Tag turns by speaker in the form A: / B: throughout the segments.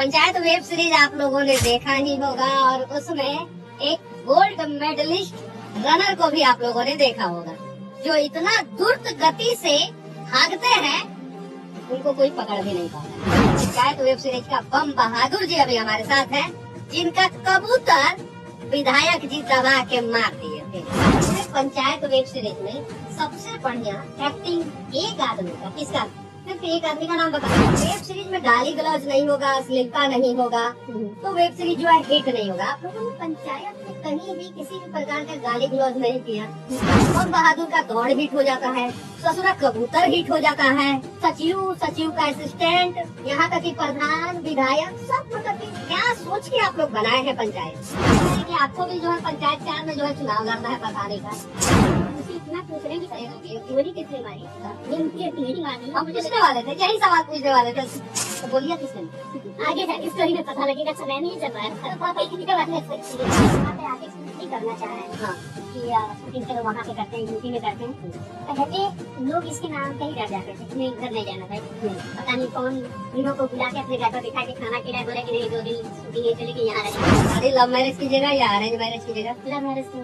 A: Panchayat web series आप लोगों ने देखा ही होगा और उसमें एक गोल्ड मेडलिस्ट रनर को भी आप लोगों ने देखा होगा जो इतना द्रुत गति से भागते हैं उनको कोई पकड़ भी नहीं पाता। पंचायत वेब सीरीज का बम बहादुर जी अभी हमारे साथ हैं जिनका कबूतर विधायक जी दबा के मार दिए थे। पंचायत वेब सीरीज में सबसे बढ़िया एक्टिंग एक आदमी का, किसका? सिर्फ एक आदमी का नाम बताओ। वेब सीरीज में गाली गलौज नहीं होगा, अश्लीलता नहीं होगा, तो वेब सीरीज जो है हिट नहीं होगा। आप लोगों ने पंचायत में कहीं भी किसी भी प्रकार का गाली गलौज नहीं किया, बम बहादुर का दौड़ हिट हो जाता है, ससुरा कबूतर हिट हो जाता है, सचिव का असिस्टेंट, यहाँ तक कि प्रधान, विधायक, सब मतलब कि क्या सोच के आप लोग बनाए हैं पंचायत कि आपको भी जो है पंचायत 4 में जो है चुनाव लड़ना है बताने का। इतना पूछने की किसने मारी? हम पूछने वाले थे, यही सवाल पूछने वाले थे, तो बोलिए किसने? आगे जाके स्टोरी में पता लगेगा, समय नहीं चल रहा है। करना चाह रहे हैं हाँ कि शूटिंग चलो वहाँ पे करते हैं, यूपी में करते हैं। पहले लोग इसके नाम पे ही डर जाते थे, नहीं घर नहीं जाना भाई, पता नहीं कौन हीरो को बुला के अपने घर पर बिठा के खाना खिलाए, बोले कि नहीं 2 दिन शूटिंग चले कि यहाँ रहे। लव मैरिज की जगह या अरेंज मैरिज की जगह? लव मैरिज की।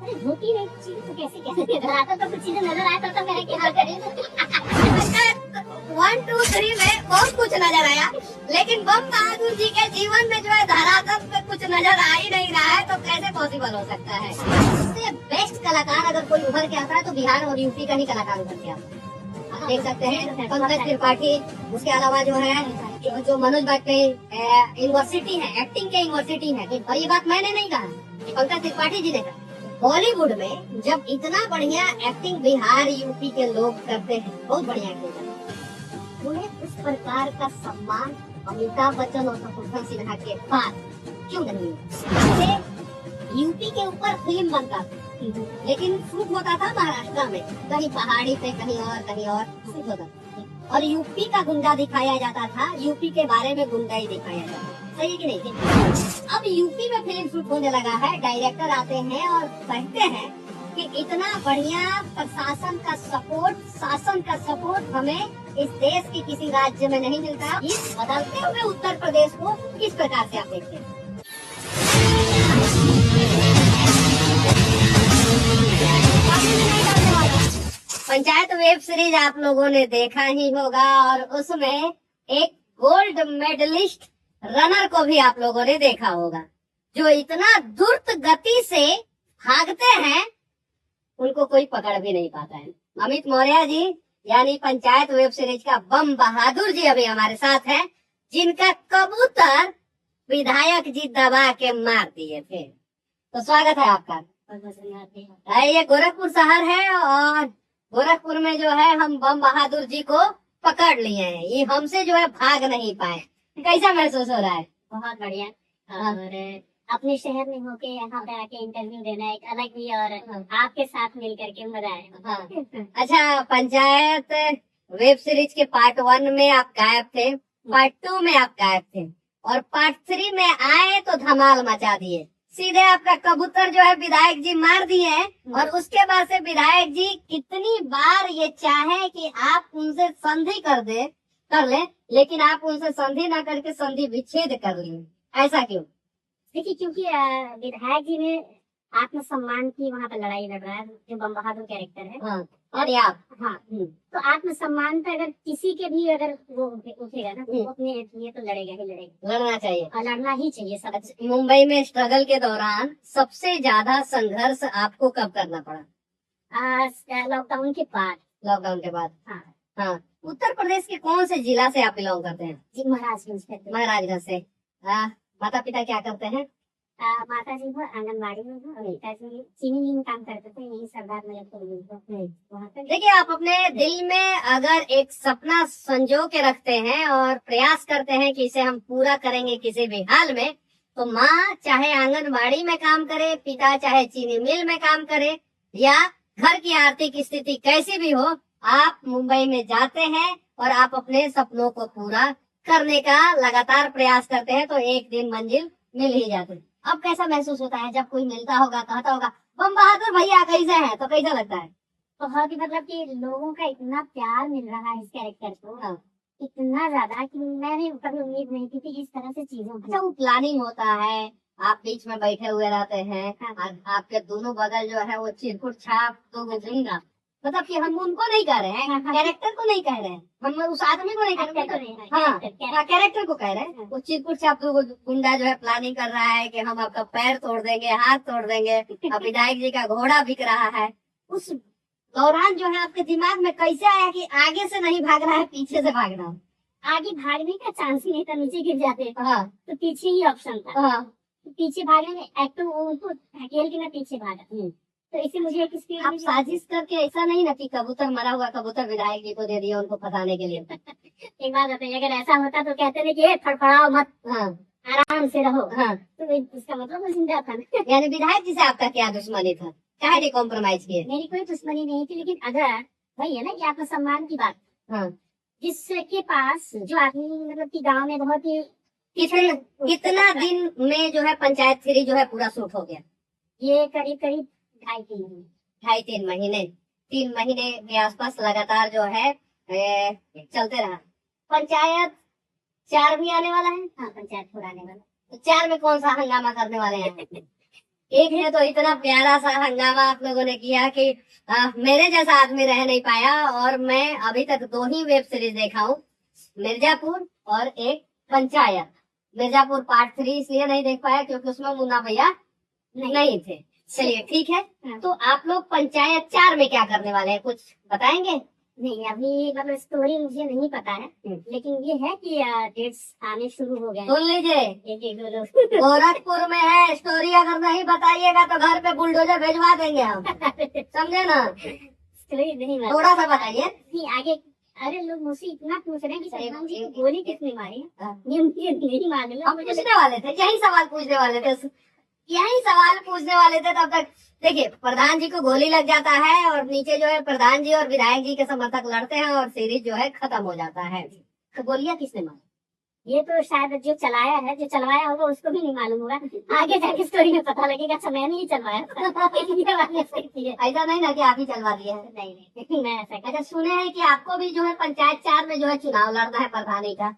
A: अरे धोती नहीं चीज तो कैसे आता तो कुछ चीजें नजर आया तो मैंने क्या करें। 1 2 3 में बहुत कुछ नजर आया, लेकिन बम बहादुर जी के जीवन में जो है धरातल पे कुछ नजर आ ही नहीं रहा है, तो कैसे पॉसिबल हो सकता है? सबसे बेस्ट कलाकार अगर कोई उभर के आता है तो बिहार और यूपी का ही कलाकार उभर के आता है। आप देख सकते हैं पंकज त्रिपाठी, उसके अलावा जो है जो मनोज वाजपेयी यूनिवर्सिटी है, एक्टिंग के यूनिवर्सिटी है, और ये बात मैंने नहीं कहा, पंकज त्रिपाठी जी ने कहा। बॉलीवुड में जब इतना बढ़िया एक्टिंग बिहार यूपी के लोग करते हैं, बहुत बढ़िया एक्टिंग करते हैं, उन्हें उस प्रकार का सम्मान अमिताभ बच्चन और शत्रुघ्न सिन्हा के बाद क्यों नहीं है? यूपी के ऊपर फिल्म बनता था, लेकिन शूट होता था महाराष्ट्र में, कहीं पहाड़ी पे, कहीं और शूट होता था, और यूपी का गुंडा दिखाया जाता था, यूपी के बारे में गुंडा ही दिखाया जाता था। सही है कि नहीं? अब यूपी में फिल्म शूट होने लगा है, डायरेक्टर आते हैं और कहते हैं कि इतना बढ़िया प्रशासन का सपोर्ट, शासन का सपोर्ट हमें इस देश के किसी राज्य में नहीं मिलता। इस बदलते हुए उत्तर प्रदेश को किस प्रकार से आप देखते हैं? पंचायत वेब सीरीज आप लोगों ने देखा ही होगा और उसमें एक गोल्ड मेडलिस्ट रनर को भी आप लोगों ने देखा होगा जो इतना द्रुत गति से भागते हैं उनको कोई पकड़ भी नहीं पाता है। अमित मौर्य जी यानी पंचायत वेब सीरीज का बम बहादुर जी अभी हमारे साथ हैं जिनका कबूतर विधायक जी दबा के मार दिए थे। तो स्वागत है आपका। ये गोरखपुर शहर है और गोरखपुर में जो है हम बम बहादुर जी को पकड़ लिए हैं, ये हमसे जो है भाग नहीं पाए। कैसा महसूस हो रहा है?
B: बहुत बढ़िया। और अपने शहर में होके यहाँ पे आके इंटरव्यू देना एक अलग ही और आपके साथ मिल करके मजा आया।
A: अच्छा, पंचायत वेब सीरीज के पार्ट 1 में आप गायब थे, पार्ट 2 में आप गायब थे और पार्ट 3 में आए तो धमाल मचा दिए। सीधे आपका कबूतर जो है विधायक जी मार दिए हैं और उसके बाद से विधायक जी कितनी बार ये चाहे कि आप उनसे संधि कर ले, लेकिन आप उनसे संधि ना करके संधि विच्छेद कर लिए, ऐसा क्यों?
B: देखिए, क्योंकि विधायक जी ने आत्मसम्मान की वहाँ पे लड़ाई लड़ रहा है, जो बम बहादुर कैरेक्टर है।
A: हाँ, और आप
B: हाँ, तो आत्मसम्मान पे अगर किसी के भी अगर वो उठेगा ना तो अपने लिए तो लड़ेगा ही लड़ेगा,
A: लड़ना चाहिए
B: और लड़ना ही चाहिए सब।
A: मुंबई में स्ट्रगल के दौरान सबसे ज्यादा संघर्ष आपको कब करना पड़ा?
B: लॉकडाउन के बाद।
A: लॉकडाउन के बाद।
B: हाँ।
A: उत्तर प्रदेश के कौन से जिला से आप बिलोंग करते हैं?
B: जी, महाराजगंज से।
A: माता पिता क्या करते हैं?
B: माता जी को आंगनबाड़ी में और पिताजी चीनी मिल में काम करते थे, यही सरदार मजफ्फरपुर।
A: देखिए, आप अपने दिल में अगर एक सपना संजो के रखते हैं और प्रयास करते हैं कि इसे हम पूरा करेंगे किसी भी हाल में, तो माँ चाहे आंगनबाड़ी में काम करे, पिता चाहे चीनी मिल में काम करे, या घर की आर्थिक स्थिति कैसी भी हो, आप मुंबई में जाते हैं और आप अपने सपनों को पूरा करने का लगातार प्रयास करते हैं, तो एक दिन मंजिल मिल ही जाती है। अब कैसा महसूस होता है जब कोई मिलता होगा, कहता होगा बम बहादुर भैया कैसे हैं, तो कैसा लगता है?
B: बहुत ही मतलब कि लोगों का इतना प्यार मिल रहा है इस कैरेक्टर को इतना ज्यादा कि मैंने कभी उम्मीद नहीं की थी इस तरह से चीजों
A: अच्छा,
B: की।
A: वो प्लानिंग होता है, आप बीच में बैठे हुए रहते हैं,
B: हाँ।
A: आपके दोनों बगल जो है वो चिरकुट छाप तो गुजरेगा, मतलब कि हम उनको नहीं कह रहे हैं,
B: हाँ, हाँ।
A: कैरेक्टर को नहीं कह रहे हैं, हम उस आदमी को नहीं कह रहे
B: एक्टर को
A: हैं,
B: नहीं,
A: हाँ
B: कैरेक्टर,
A: हाँ, कैरेक्टर को कह रहे हैं।
B: हाँ।
A: वो चिरकुट छाप तो गुंडा जो है प्लानिंग कर रहा है कि हम आपका पैर तोड़ देंगे, हाथ तोड़ देंगे, अब विधायक जी का घोड़ा बिक रहा है। उस दौरान जो है आपके दिमाग में कैसे आया कि आगे से नहीं भाग रहा है, पीछे से भागना है?
B: आगे भागने का चांस ही नहीं था, नीचे गिर जाते,
A: हाँ
B: तो पीछे ही ऑप्शन था।
A: हाँ।
B: तो पीछे भागने में एक तो उनको धकेल के मैं पीछे भागा, तो इससे मुझे एक स्पीड
A: आप साजिश करके, ऐसा नहीं ना कि कबूतर मरा हुआ कबूतर विधायक जी को दे दिया उनको फंसाने के लिए?
B: एक बात बताइए, अगर ऐसा होता तो कहते थे कि "ए, फड़फड़ाओ मत,
A: हाँ
B: आराम से रहो",
A: हाँ।
B: तो इसका मतलब वो जिंदा था ना।
A: यानी विधायक जी से आपका क्या दुश्मनी था, काहे कॉम्प्रोमाइज किए?
B: मेरी कोई दुश्मनी नहीं थी, लेकिन अगर वही है ना कि आत्मसम्मान की बात,
A: हाँ।
B: जिसके पास जो आदमी मतलब कि गांव में बहुत ही
A: कितना दिन में जो है पंचायत थ्री जो है पूरा शूट हो गया?
B: ये करीब करीब 2.5-3 महीने।
A: 2.5-3 महीने, 3 महीने के आसपास लगातार जो है चलते रहा। पंचायत 4 भी आने वाला है,
B: हाँ, पंचायत फोड़ आने वाला।
A: तो 4 में कौन सा हंगामा करने वाले हैं? एक है तो इतना प्यारा सा हंगामा आप लोगों ने किया कि मेरे जैसा आदमी रह नहीं पाया, और मैं अभी तक 2 ही वेब सीरीज देखा हूँ, मिर्जापुर और एक पंचायत। मिर्जापुर पार्ट 3 इसलिए नहीं देख पाया क्योंकि उसमें मुन्ना भैया नहीं थे। चलिए ठीक है,
B: हाँ।
A: तो आप लोग पंचायत 4 में क्या करने वाले हैं, कुछ बताएंगे?
B: नहीं, अभी मतलब स्टोरी मुझे नहीं पता है, लेकिन ये है कि डेट्स आने शुरू हो गए हैं।
A: सुन लीजिए,
B: एक एक दो दो
A: गोरखपुर में है, स्टोरी अगर नहीं बताइएगा तो घर पे बुलडोजर भिजवा देंगे हम, समझे ना?
B: स्टोरी नहीं मालूम।
A: थोड़ा सा बताइए।
B: नहीं, आगे। अरे लोग मुझसे इतना पूछ रहे हैं कि
A: सही
B: सलमान जी
A: बात।
B: को गोली किसने मारी,
A: हाँ।
B: ये मुझे नहीं मालूम।
A: हम पूछने वाले थे, यही सवाल पूछने वाले थे, यही सवाल पूछने वाले थे। तब तक देखिए, प्रधान जी को गोली लग जाता है और नीचे जो है प्रधान जी और विधायक जी के समर्थक लड़ते हैं और सीरीज जो है खत्म हो जाता है। तो गोलियां किसने मारी?
B: ये तो शायद जो चलाया है, जो चलवाया होगा उसको भी नहीं मालूम होगा, आगे जाके स्टोरी में पता लगेगा। अच्छा, मैंने ही चलवाया ये बात नहीं सही है।
A: ऐसा नहीं ना कि आप ही चलवा दिए हैं?
B: नहीं, मैं ऐसा
A: अच्छा, सुने हैं कि आपको भी जो है पंचायत 4 में जो है चुनाव लड़ना है प्रधानी का?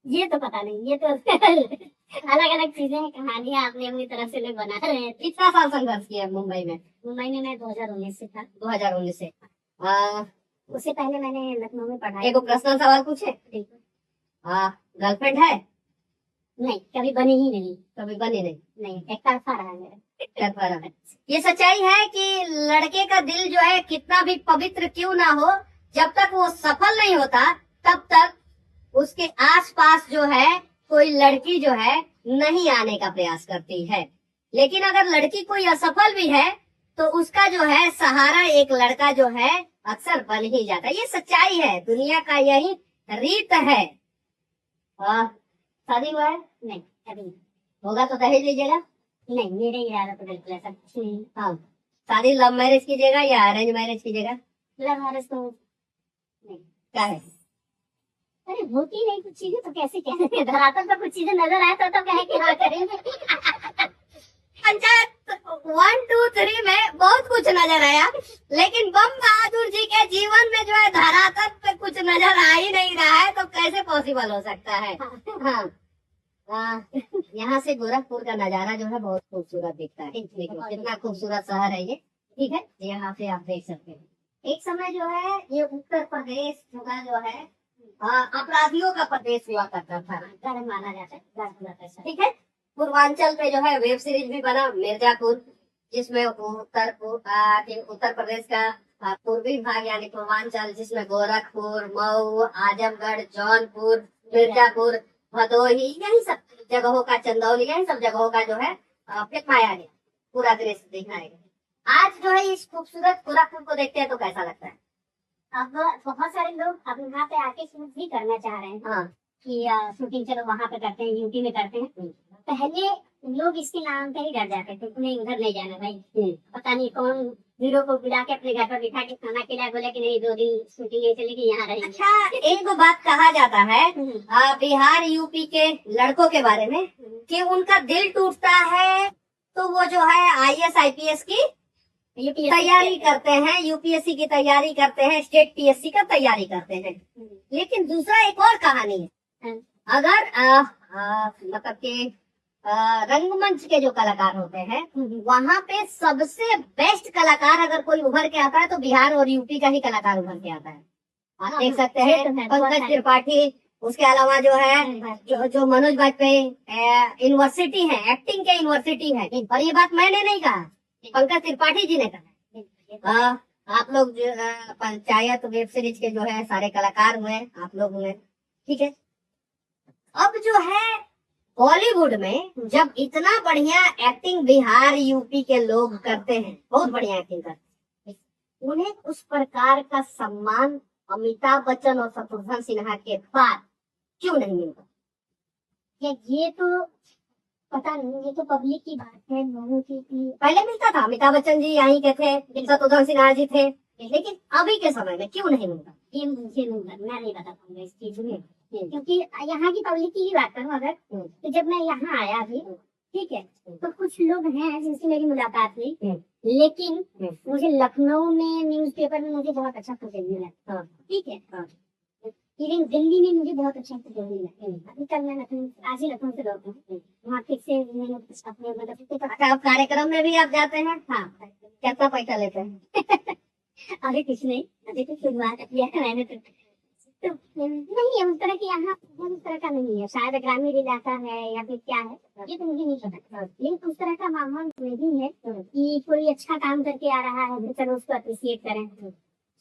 B: ये तो पता नहीं, ये तो अलग अलग चीजें हैं, कहानियां अपनी अपनी तरफ से लोग बना रहे हैं।
A: कितना साल संघर्ष किया मुंबई में?
B: मुंबई में मैं 2019 से था।
A: 2019 से।
B: उससे पहले मैंने लखनऊ में पढ़ाई।
A: एक पर्सनल सवाल पूछे?
B: बिल्कुल।
A: गर्लफ्रेंड है?
B: नहीं, कभी बनी ही नहीं।
A: कभी बनी नहीं?
B: नहीं, एक तरफा रहा है मेरा।
A: तरफा रहा। ये सच्चाई है कि लड़के का दिल जो है कितना भी पवित्र क्यों ना हो, जब तक वो सफल नहीं होता तब तक उसके आसपास जो है कोई लड़की जो है नहीं आने का प्रयास करती है। लेकिन अगर लड़की कोई असफल भी है तो उसका जो है सहारा एक लड़का जो है अक्सर बन ही जाता है। ये सच्चाई है, दुनिया का यही रीत है। शादी हुआ है?
B: नहीं, अभी नहीं।
A: होगा तो दहेज लीजिएगा?
B: नहीं, मेरे इरादा तो बिल्कुल ऐसा कुछ नहीं।
A: हाँ। शादी लव मैरिज कीजिएगा या अरेंज मैरिज कीजिएगा?
B: लव मैरिज तो नहीं।
A: क्या है?
B: अरे होती नहीं कुछ चीजें तो कैसे कहेंगे, धरातल पर कुछ चीजें नजर आए तो कहे कि हाँ करेंगे।
A: पंचायत 1, 2, 3 में बहुत कुछ नजर आया, लेकिन बम बहादुर जी के जीवन में जो है धरातल पे कुछ नजर आ ही नहीं रहा है, तो कैसे पॉसिबल हो सकता है? हाँ। यहाँ से गोरखपुर का नजारा जो है बहुत खूबसूरत दिखता है। देखिए कितना खूबसूरत शहर है ये, ठीक है, यहाँ से आप देख सकते हैं। एक समय जो है ये उत्तर प्रदेश का जो है अपराधियों का प्रदेश हुआ करता था,
B: गढ़ माना जाता है।
A: ठीक है। पूर्वांचल पे जो है वेब सीरीज भी बना मिर्जापुर, जिसमें उत्तर प्रदेश का पूर्वी भाग यानी पूर्वांचल, जिसमें गोरखपुर, मऊ, आजमगढ़, जौनपुर, मिर्जापुर, भदोही, यही सब जगहों का, चंदौली, यही सब जगहों का जो है फिल्माया गया, पूरा दृश्य दिखाया गया। आज जो है इस खूबसूरत गोरखपुर को देखते हैं तो कैसा लगता है?
B: अब बहुत सारे लोग अब यहाँ पे आके शूट भी करना चाह रहे हैं।
A: हाँ।
B: कि शूटिंग चलो वहाँ पे करते हैं, यूपी में करते हैं। पहले लोग इसके नाम पे ही डर जाते थे, नहीं उधर नहीं जाना भाई, पता नहीं कौन हीरो को बुला के अपने घर पर बिठा के खाना खिलाया, बोले कि नहीं 2 दिन शूटिंग नहीं चलेगी, यहाँ रहेंगे।
A: अच्छा, एक बात कहा जाता है बिहार यूपी के लड़कों के बारे में कि उनका दिल टूटता है तो वो जो है IAS IPS की
B: यूपीएससी
A: तैयारी करते हैं, यूपीएससी की तैयारी करते हैं, स्टेट पीएससी का तैयारी करते हैं। लेकिन दूसरा एक और कहानी है,
B: हाँ।
A: अगर मतलब कि रंगमंच के जो कलाकार होते हैं वहाँ पे सबसे बेस्ट कलाकार अगर कोई उभर के आता है तो बिहार और यूपी का ही कलाकार उभर के आता है। आप देख सकते
B: ये
A: हैं
B: तो है, बहुत
A: पंकज
B: सारे।
A: त्रिपाठी, उसके अलावा जो है जो मनोज वाजपेयी यूनिवर्सिटी है, एक्टिंग के यूनिवर्सिटी है। और ये बात मैंने नहीं कहा, पंकज त्रिपाठी जी ने कहा। आप लोग जो पंचायत वेब सीरीज के जो है सारे कलाकार हुए, आप लोग हुए, ठीक है। अब जो है बॉलीवुड में जब इतना बढ़िया एक्टिंग बिहार यूपी के लोग करते हैं, बहुत बढ़िया एक्टिंग करते हैं, उन्हें उस प्रकार का सम्मान अमिताभ बच्चन और शत्रुघ्न सिन्हा के बाद क्यों नहीं मिलता?
B: ये तो पता नहीं, ये तो पब्लिक की बात है, लोगों की
A: पहले मिलता था, अमिताभ बच्चन जी यहीं के थे, शत्रुघ्न सिन्हा जी थे, लेकिन अभी के समय में क्यों नहीं मिलता?
B: ये मुझे मैं नहीं बता पाऊंगा इस चीज में, क्योंकि यहाँ की पब्लिक की ही बात करूँ अगर, तो जब मैं यहाँ आया अभी, ठीक है, तो कुछ लोग हैं जिनसे मेरी मुलाकात हुई, लेकिन मुझे लखनऊ में न्यूज़पेपर में मुझे बहुत अच्छा प्रोजेक्ट मिला, ठीक है। इवन दिल्ली में मुझे बहुत अच्छा प्रोजेक्ट मिला। अभी कल मैं लखनऊ, आज ही लखनऊ से लौटा हूँ, वहाँ फिर से मैंने अपने मतलब
A: अच्छा, अब कार्यक्रम में भी आप जाते हैं? हाँ। कितना पैसा लेते हैं?
B: अभी कुछ नहीं, अभी तो शुरुआत किया है मैंने तो नहीं है उस तरह की, यहाँ उस तरह का नहीं है, शायद ग्रामीण इलाका है या फिर क्या है, ये तो मुझे नहीं पता, लेकिन उस तरह का माहौल नहीं है कि कोई अच्छा काम करके आ रहा है तो चलो उसको अप्रिशिएट करें।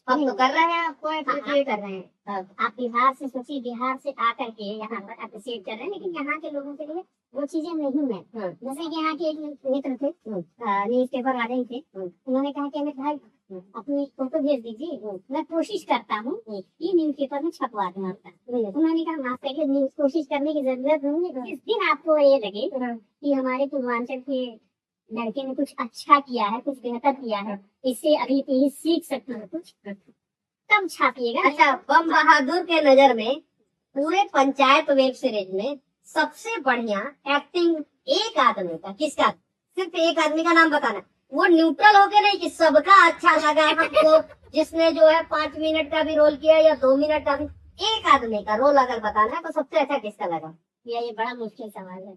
A: हम तो कर रहे हैं, आपको अप्रिशिएट
B: कर रहे हैं। आप बिहार से सोचिए, बिहार से आकर के यहाँ पर अप्रिशिएट कर रहे हैं, लेकिन यहाँ के लोगों के लिए वो चीजें नहीं है। जैसे कि यहाँ के एक मित्र थे, न्यूज पेपर वाले ही थे, उन्होंने कहा कि अमित भाई अपनी फोटो भेज दीजिए, मैं कोशिश करता हूँ ये न्यूज पेपर में छपवा दूँ आपका। उन्होंने कहा माफ करिए, कोशिश करने की जरूरत नहीं है, जिस दिन आपको ये लगे कि हमारे पूर्वांचल के लड़के ने कुछ अच्छा किया है, कुछ बेहतर किया है, इससे अभी कहीं सीख सकते हैं कुछ, तब छापिएगा।
A: अच्छा, बम बहादुर के नजर में पूरे पंचायत वेब सीरीज में सबसे बढ़िया एक्टिंग एक आदमी का किसका? सिर्फ एक आदमी का नाम बताना, वो न्यूट्रल होके नहीं कि सबका अच्छा लगा हमको, जिसने जो है 5 मिनट का भी रोल किया या 2 मिनट का भी, एक आदमी का रोल अगर बताना है तो सबसे अच्छा किसका लगा?
B: ये बड़ा मुश्किल सवाल है।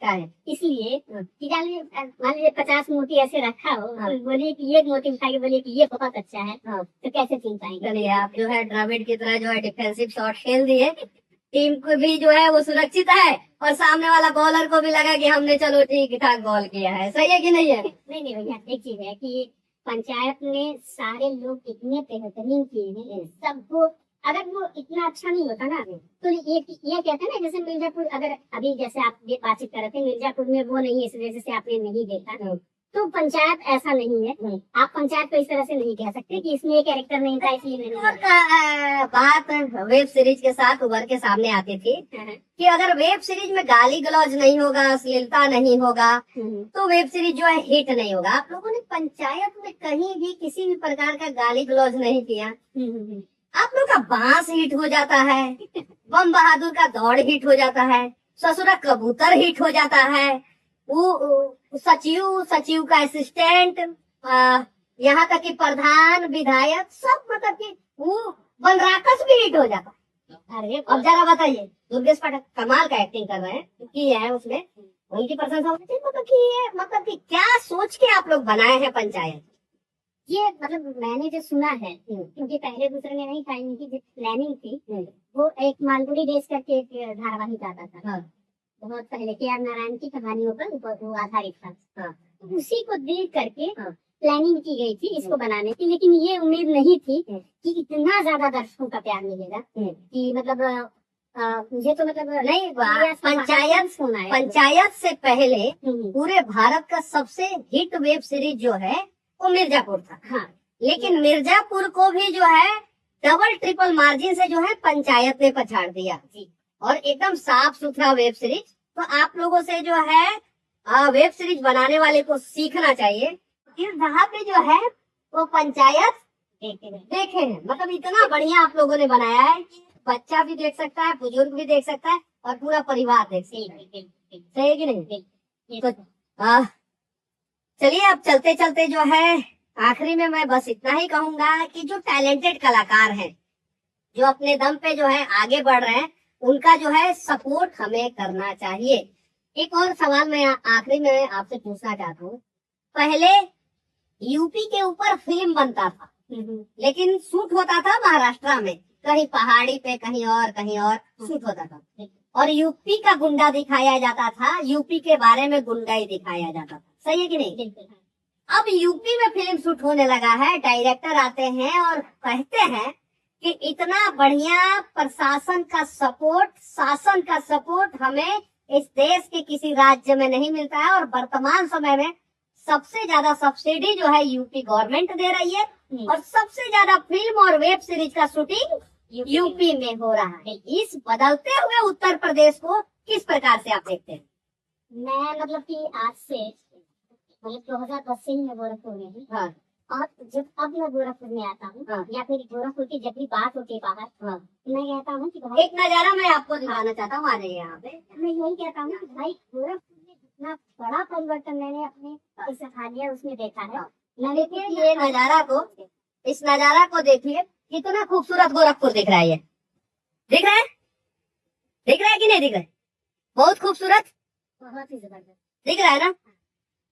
A: क्या है?
B: इसलिए कि मान लीजिए 50 मोती ऐसे रखा हो, बोलिए कि एक मोती उठा के बोलिए कि ये बहुत अच्छा है, तो कैसे चुन पाएंगे?
A: चलिए, आप जो है द्रविड़ की तरह जो है डिफेंसिव शॉट खेल दिए, टीम को भी जो है वो सुरक्षित है और सामने वाला बॉलर को भी लगा कि हमने चलो ठीक ठाक बॉल किया है। सही है कि नहीं है?
B: नहीं भैया, एक चीज है कि पंचायत में सारे लोग इतने बेहतरीन किए हैं, सबको अगर वो इतना अच्छा नहीं होता ना, तो ये कहते हैं ना, जैसे मिर्जापुर, अगर अभी जैसे आप ये बातचीत कर रहे थे, मिर्जापुर में वो नहीं है इस वजह से आपने नहीं देखा, तो पंचायत ऐसा नहीं है। आप पंचायत को इस तरह से नहीं कह सकते कि इसमें एक कैरेक्टर नहीं था इसलिए नहीं।
A: और बात वेब सीरीज के साथ उभर के सामने आती थी कि अगर वेब सीरीज में गाली गलौज नहीं होगा, अश्लीलता नहीं होगा, तो वेब सीरीज जो है हिट नहीं होगा। आप लोगों ने पंचायत में कहीं भी किसी भी प्रकार का गाली गलौज नहीं किया, आप लोग का बांस हिट हो जाता है, बम बहादुर का दौड़ हिट हो जाता है, ससुरा कबूतर हिट हो जाता है, वो सचिव का असिस्टेंट, यहाँ तक कि प्रधान, विधायक, सब मतलब कि वो बनराकस भी हिट हो जाता है। अरे अब जरा बताइए, दुर्गेश पाठक कमाल का एक्टिंग कर रहे हैं, किए हैं उसमें, उनकी प्रशंसा होनी चाहिए। मतलब कि क्या सोच के आप लोग बनाए हैं पंचायत?
B: ये मतलब मैंने जो सुना है, क्योंकि पहले दूसरे ने नहीं था, इनकी जो प्लानिंग थी, वो एक मालगुड़ी देश करके एक धारावाहिक आता था, बहुत पहले के आर नारायण की कहानियों पर वो आधारित था, उसी को देख करके प्लानिंग की गई थी इसको बनाने की। लेकिन ये उम्मीद नहीं थी कि इतना ज्यादा दर्शकों का प्यार मिलेगा, कि मतलब मुझे तो मतलब
A: नहीं, पंचायत से पहले पूरे भारत का सबसे हिट वेब सीरीज जो है वो मिर्जापुर था।
B: हाँ,
A: लेकिन मिर्जापुर को भी जो है डबल ट्रिपल मार्जिन से जो है पंचायत ने पछाड़ दिया और एकदम साफ सुथरा वेब सीरीज। तो आप लोगों से जो है वेब सीरीज बनाने वाले को सीखना चाहिए, इस जगह पे जो है वो पंचायत देखे हैं। मतलब इतना बढ़िया आप लोगों ने बनाया है कि बच्चा भी देख सकता है, बुजुर्ग भी देख सकता है और पूरा परिवार देख सकता है। सही है कि नहीं? तो चलिए अब चलते चलते जो है आखिरी में मैं बस इतना ही कहूंगा कि जो टैलेंटेड कलाकार हैं, जो अपने दम पे जो है आगे बढ़ रहे हैं, उनका जो है सपोर्ट हमें करना चाहिए। एक और सवाल मैं आखिरी में आपसे पूछना चाहता हूँ। पहले यूपी के ऊपर फिल्म बनता था, लेकिन शूट होता था महाराष्ट्र में, कहीं पहाड़ी पे, कहीं और शूट होता था, और यूपी का गुंडा दिखाया जाता था, यूपी के बारे में गुंडाई दिखाया जाता था। सही है कि नहीं? अब यूपी में फिल्म शूट होने लगा है, डायरेक्टर आते हैं और कहते हैं कि इतना बढ़िया प्रशासन का सपोर्ट, शासन का सपोर्ट हमें इस देश के किसी राज्य में नहीं मिलता है, और वर्तमान समय में सबसे ज्यादा सब्सिडी जो है यूपी गवर्नमेंट दे रही है, और सबसे ज्यादा फिल्म और वेब सीरीज का शूटिंग यूपी में हो रहा है। इस बदलते हुए उत्तर प्रदेश को किस प्रकार से आप देखते हैं?
B: मैं मतलब कि आज से मतलब 2010 से ही मैं गोरखपुर में हूँ।
A: हाँ।
B: और जब अब मैं गोरखपुर में आता हूँ,
A: हाँ।
B: या फिर गोरखपुर की जब भी बात होती है बाहर, मैं कहता हूँ कि भाई,
A: एक नजारा मैं आपको दिखाना चाहता हूँ, आ जाइए यहाँ पे।
B: मैं यही कहता हूँ कि भाई गोरखपुर में जितना बड़ा परिवर्तन मैंने अपने इस हालिया उसमें देखा है। मैं
A: देखिए ये नजारा को, इस नजारा को देखिए, कितना खूबसूरत गोरखपुर दिख रहा है। ये दिख रहा है, दिख रहा है कि नहीं दिख रहा है? बहुत खूबसूरत,
B: बहुत ही जबरदस्त
A: दिख रहा है ना?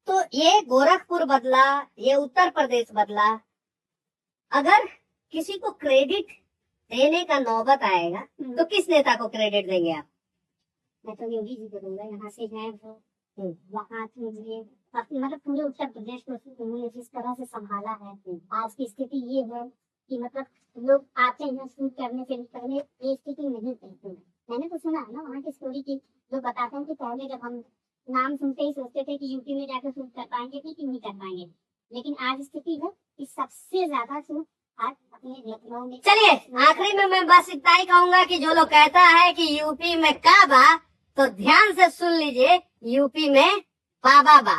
A: तो ये गोरखपुर बदला, ये उत्तर प्रदेश बदला। अगर किसी को क्रेडिट देने का नौबत आएगा तो किस नेता को क्रेडिट देंगे आप?
B: मैं तो योगी जी को दूंगा। यहाँ से है वो वहाँ कीजिए, मतलब पूरे उत्तर प्रदेश को उन्होंने जिस तरह से संभाला है। आज की स्थिति ये है कि मतलब लोग आते हैं शूट करने से पहले ये स्थिति नहीं थी। मैंने तो सुना है ना वहाँ की स्टोरी की, लोग बताते हैं कि पहले जब हम नाम सुनते ही सोचते थे कि यूपी में जाकर शूट कर पाएंगे कि नहीं कर पाएंगे, लेकिन आज स्थिति है कि सबसे ज्यादा शूट आज अपने लखनऊ में।
A: चलिए आखिरी में मैं बस इतना ही कहूंगा कि जो लोग कहता है कि यूपी में काबा, तो ध्यान से सुन लीजिए, यूपी में बाबा बा।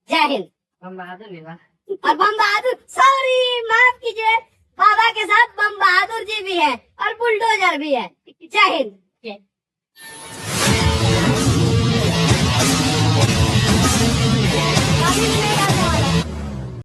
A: जय हिंद।
C: बम बहादुर भी बा।
A: और बम बहादुर, सॉरी माफ कीजिए, बाबा के साथ बम बहादुर जी भी है और बुलडोजर भी है। जय हिंद।